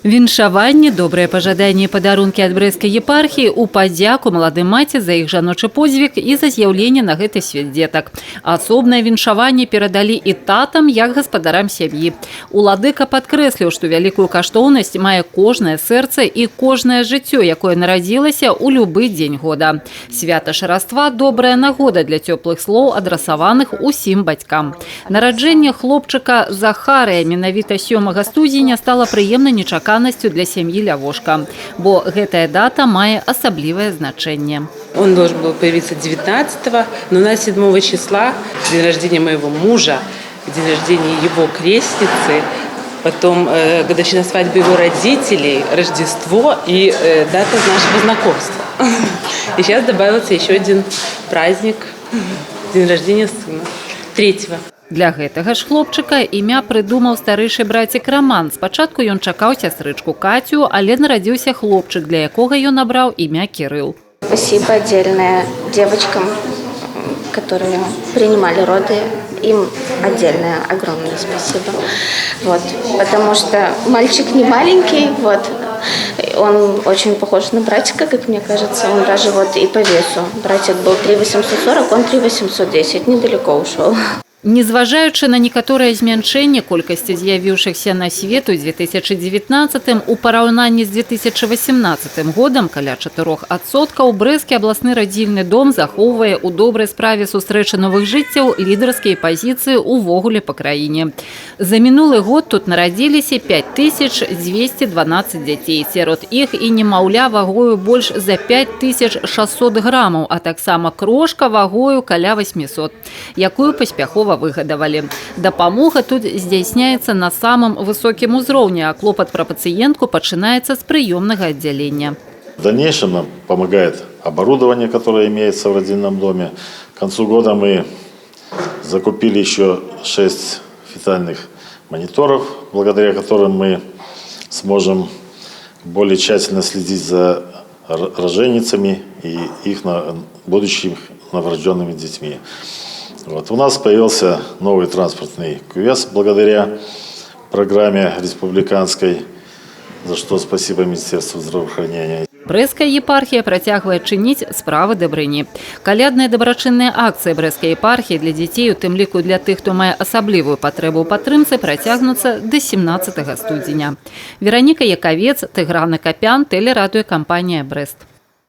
Віншаванне, добрыя пажаданні і падарункі ад брэсцкай епархіі ў падзяку маладым маці за іх жаночы подзвіг і за з'яўленне на гэты свет дзетак. Асобнае віншаванне перадалі і татам, як гаспадарам сям'і. Уладыка падкрэсліў, што вялікую каштоўнасць мае кожнае сэрца і кожнае жыццё, якое нарадзілася ў любы дзень года. Свята шараства – добрая нагода для цёплых слоў, адрасаваных усім бацькам. Нараджэнне хлопчыка Захарыя менавіта 7 студзеня стала прыемна нечаканасцю для семьи Лявошка, бо гэтая дата мае асаблівае значэнне. Он должен был появиться 19-го, но на 7 числа, день рождения моего мужа, день рождения его крестницы, потом годовщина свадьбы его родителей, Рождество и дата нашего знакомства. И сейчас добавился еще один праздник, день рождения сына, 3-го. Для гэтага ж хлопчыка імя прыдумаў старэйшы брацік Раман. Спачатку ён чакаў сястрычку Катю, але нарадзіўся хлопчык, для якога ён набраў імя Кирилл. Спасибо отдельное девочкам, которые принимали роды. Им отдельное, огромное спасибо. Вот, потому что мальчик не маленький, вот, он очень похож на братика, как мне кажется. Он даже вот и по весу. Братик был 3,840, он 3,810, недалеко ушел. Незважаючы на некаторае змяншэнне колькасці з'явіўшыхся на свет у 2019 у параўнанні з 2018 годам каля 4%, брэсцкі абласны радзільны дом захоўвае ў добрай справе сустрэчы новых жыццяў лідарскія пазіцыі ўвогуле па краіне. За мінулы год тут нарадзіліся 5212 дзяцей, сярод іх і немаўля вагою больш за 5600 грамаў, а таксама крошка вагою каля 800, якую паспяхова выгадавалі. Дапамога тут здзяйсняецца на самым высокім узроўні, а клопат пра пацыентку пачынаецца з прыёмнага аддзялення. В дальнейшем нам помогает оборудование, которое имеется в родильном доме. К концу года мы закупили еще 6 официальных мониторов, благодаря которым мы сможем более тщательно следить за роженицами и их будущими новорожденными детьми. Вот. У нас появился новый транспортный кювес благодаря программе республиканской, за что спасибо Министерству здравоохранения. Брэсцкая епархія працягвае чыніць справы дабрыні. Калядныя дабрачынныя акцыі брэсцкай епархіі для дзяцей, у тым ліку для тых, хто мае асаблівую патрэбу ў падтрымцы, працягнуцца да 17 студзеня. Вераніка Якавец, Тыгран Акапян, тэлерадыёкампанія «Брэст».